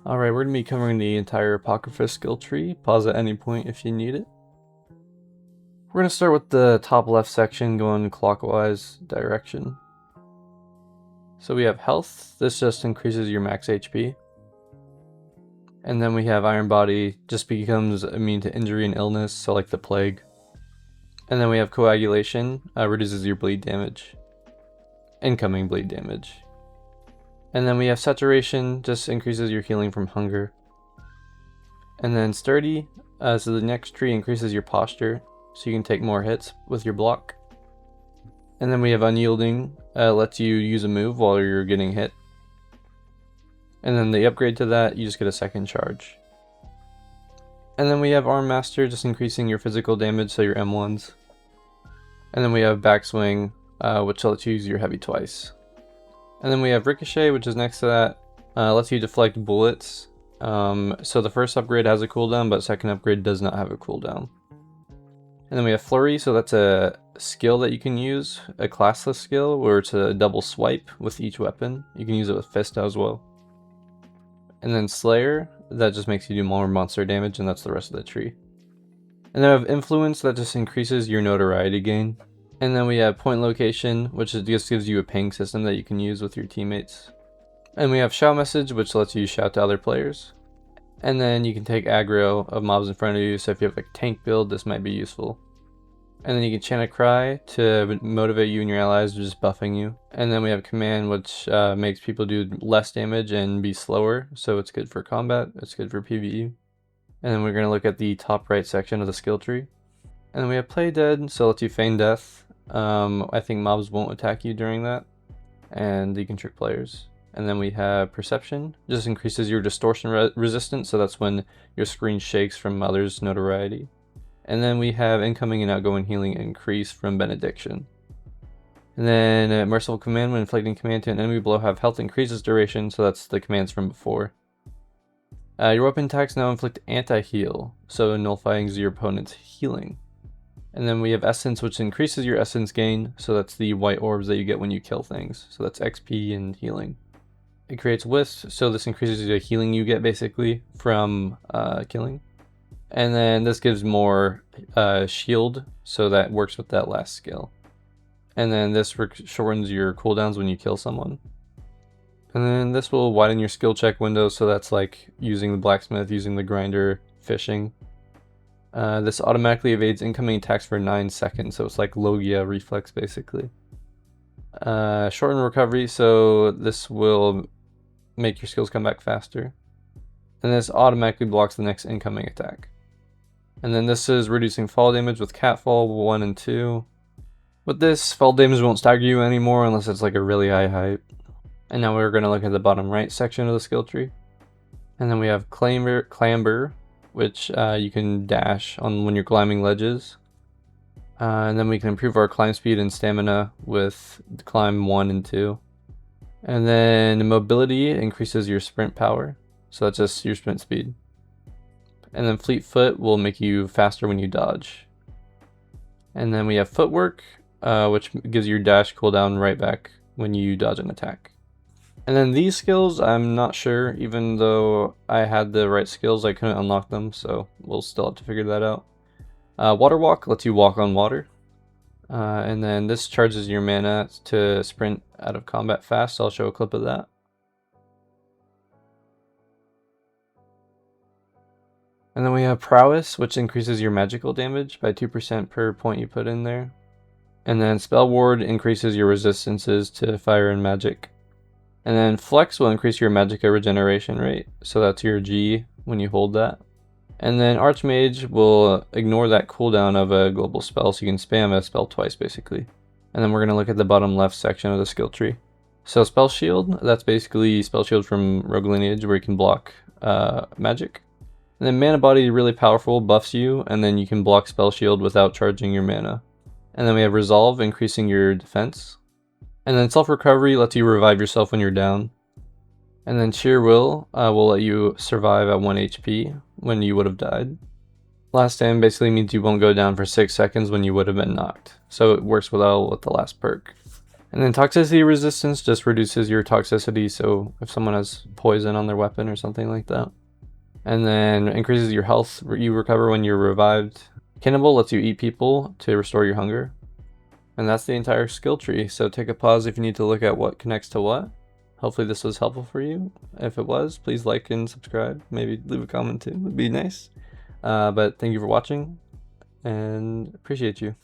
Alright, we're going to be covering the entire Apocrypha skill tree. Pause at any point if you need it. We're going to start with the top left section going clockwise direction. So we have health. This just increases your max HP. And then we have Iron Body, just becomes immune to injury and illness, so like the plague. And then we have coagulation, reduces your bleed damage. Incoming bleed damage. And then we have saturation, just increases your healing from hunger. And then sturdy, so the next tree increases your posture, so you can take more hits with your block. And then we have unyielding, lets you use a move while you're getting hit. And then the upgrade to that, you just get a second charge. And then we have arm master, just increasing your physical damage, so your M1s. And then we have backswing, which lets you use your heavy twice. And then we have ricochet, which is next to that, lets you deflect bullets. So the first upgrade has a cooldown, but second upgrade does not have a cooldown. And then we have flurry, so that's a skill that you can use, a classless skill, where it's a double swipe with each weapon. You can use it with fist as well. And then slayer, that just makes you do more monster damage, and that's the rest of the tree. And then we have influence, that just increases your notoriety gain. And then we have point location, which just gives you a ping system that you can use with your teammates. And we have shout message, which lets you shout to other players. And then you can take aggro of mobs in front of you, so if you have like tank build, this might be useful. And then you can chant a cry to motivate you and your allies, just buffing you. And then we have command, which makes people do less damage and be slower, so it's good for combat, it's good for PvE. And then we're going to look at the top right section of the skill tree. And then we have play dead, so it lets you feign death. I think mobs won't attack you during that, and you can trick players. And then we have perception, just increases your distortion resistance, so that's when your screen shakes from others' notoriety. And then we have incoming and outgoing healing increase from benediction. And then merciful command, when inflicting command to an enemy below have health increases duration, so that's the commands from before. Your weapon attacks now inflict anti-heal, so nullifying your opponent's healing. And then we have essence, which increases your essence gain, so that's the white orbs that you get when you kill things, so that's XP and healing. It creates wisp, so this increases the healing you get basically from killing. And then this gives more shield, so that works with that last skill. And then this shortens your cooldowns when you kill someone. And then this will widen your skill check window, so that's like using the blacksmith, using the grinder, fishing. This automatically evades incoming attacks for 9 seconds, so it's like Logia reflex basically. Shorten recovery, so this will make your skills come back faster. And this automatically blocks the next incoming attack. And then this is reducing fall damage with catfall 1 and 2. With this, fall damage won't stagger you anymore unless it's like a really high height. And now we're going to look at the bottom right section of the skill tree. And then we have clamber, which you can dash on when you're climbing ledges. And then we can improve our climb speed and stamina with climb 1 and 2. And then mobility increases your sprint power, so that's just your sprint speed. And then fleet foot will make you faster when you dodge. And then we have footwork, which gives your dash cooldown right back when you dodge an attack. And then these skills, I'm not sure, even though I had the right skills, I couldn't unlock them, so we'll still have to figure that out. Water walk lets you walk on water. And then this charges your mana to sprint out of combat fast, so I'll show a clip of that. And then we have prowess, which increases your magical damage by 2% per point you put in there. And then spell ward increases your resistances to fire and magic. And then flex will increase your magicka regeneration rate, so that's your G when you hold that. And then archmage will ignore that cooldown of a global spell, so you can spam a spell twice basically. And then we're going to look at the bottom left section of the skill tree. So spell shield, that's basically spell shield from Rogue Lineage where you can block magic. And then mana body, really powerful, buffs you, and then you can block spell shield without charging your mana. And then we have resolve, increasing your defense. And then self-recovery lets you revive yourself when you're down. And then sheer will let you survive at 1 HP when you would have died. Last stand basically means you won't go down for 6 seconds when you would have been knocked. So it works well with the last perk. And then toxicity resistance just reduces your toxicity, so if someone has poison on their weapon or something like that. And then increases your health, you recover when you're revived. Cannibal lets you eat people to restore your hunger. And that's the entire skill tree, so take a pause if you need to look at what connects to what. Hopefully this was helpful for you. If it was, please like and subscribe. Maybe leave a comment too, would be nice. But thank you for watching, and appreciate you.